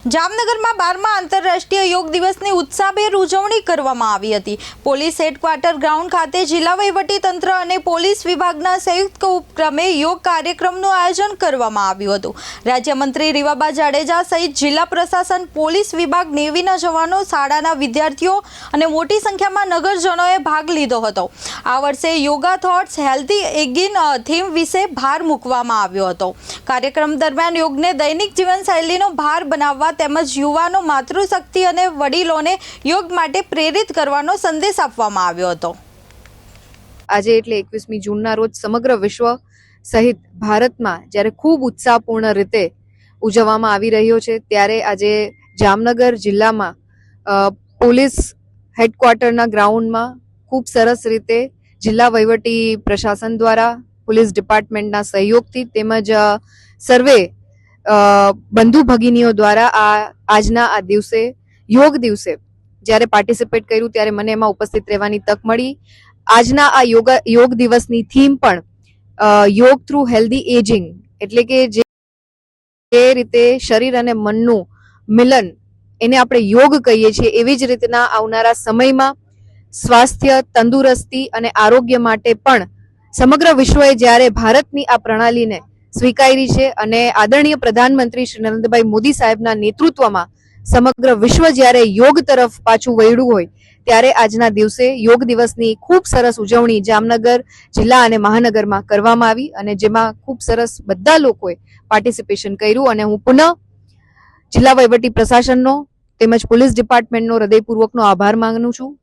જામનગરમાં 12મા આંતરરાષ્ટ્રીય યોગ દિવસની ઉત્સાહભેર ઉજવણી કરવામાં આવી હતી। પોલીસ હેડક્વાર્ટર ગ્રાઉન્ડ ખાતે જિલ્લા વહીવટી તંત્ર અને પોલીસ વિભાગના સંયુક્ત ઉપક્રમે યોગ કાર્યક્રમનું આયોજન કરવામાં આવ્યું હતું। રાજ્યમંત્રી રીવાબા જાડેજા સહિત જિલ્લા પ્રશાસન, પોલીસ વિભાગ, નેવીના જવાનો, શાળાના વિદ્યાર્થીઓ અને મોટી સંખ્યામાં નગરજનોએ ભાગ લીધો હતો। આ વર્ષે યોગા થોટ્સ હેલ્ધી એગિન થીમ વિશે ભાર મૂકવામાં આવ્યો હતો। કાર્યક્રમ દરમિયાન યોગને દૈનિક જીવનશૈલીનો ભાર બનાવવા તેમજ યુવાનો, માતૃશક્તિ અને વડીલોને યોગ માટે પ્રેરિત કરવાનો સંદેશ આપવામાં આવ્યો હતો। આજે એટલે 21મી જૂનના રોજ સમગ્ર વિશ્વ સહિત ભારતમાં જ્યારે ખૂબ ઉત્સાહપૂર્ણ રીતે ઉજવવામાં આવી રહ્યો છે, ત્યારે આજે જામનગર જિલ્લામાં પોલીસ હેડક્વાર્ટરના ગ્રાઉન્ડમાં ખૂબ સરસ રીતે જિલ્લા વહીવટી પ્રશાસન દ્વારા, પોલીસ ડિપાર્ટમેન્ટના સહયોગથી તેમજ સર્વે બંધુ ભગીનીઓ દ્વારા આજના આ દિવસે, યોગ દિવસે જ્યારે પાર્ટિસિપેટ કર્યું ત્યારે મને એમાં ઉપસ્થિત રહેવાની તક મળી। આજના આ યોગ દિવસની થીમ પણ યોગ થ્રુ હેલ્ધી એજિંગ, એટલે કે જે રીતે શરીર અને મનનું મિલન એને આપણે યોગ કહીએ છીએ, એવી જ રીતના આવનારા સમયમાં સ્વાસ્થ્ય, તંદુરસ્તી અને આરોગ્ય માટે પણ સમગ્ર વિશ્વએ જ્યારે ભારતની આ પ્રણાલીને સ્વીકારી છે અને આદરણીય પ્રધાનમંત્રી શ્રી નરેન્દ્રભાઈ મોદી સાહેબના નેતૃત્વમાં સમગ્ર વિશ્વ જ્યારે યોગ તરફ પાછું વળ્યું હોય, ત્યારે આજના દિવસે યોગ દિવસની ખૂબ સરસ ઉજવણી જામનગર જિલ્લા અને મહાનગરમાં કરવામાં આવી અને જેમાં ખૂબ સરસ બધા લોકોએ પાર્ટિસિપેશન કર્યું અને હું પુનઃ જિલ્લા વહીવટી પ્રશાસનનો તેમજ પોલીસ ડિપાર્ટમેન્ટનો હૃદયપૂર્વકનો આભાર માનું છું।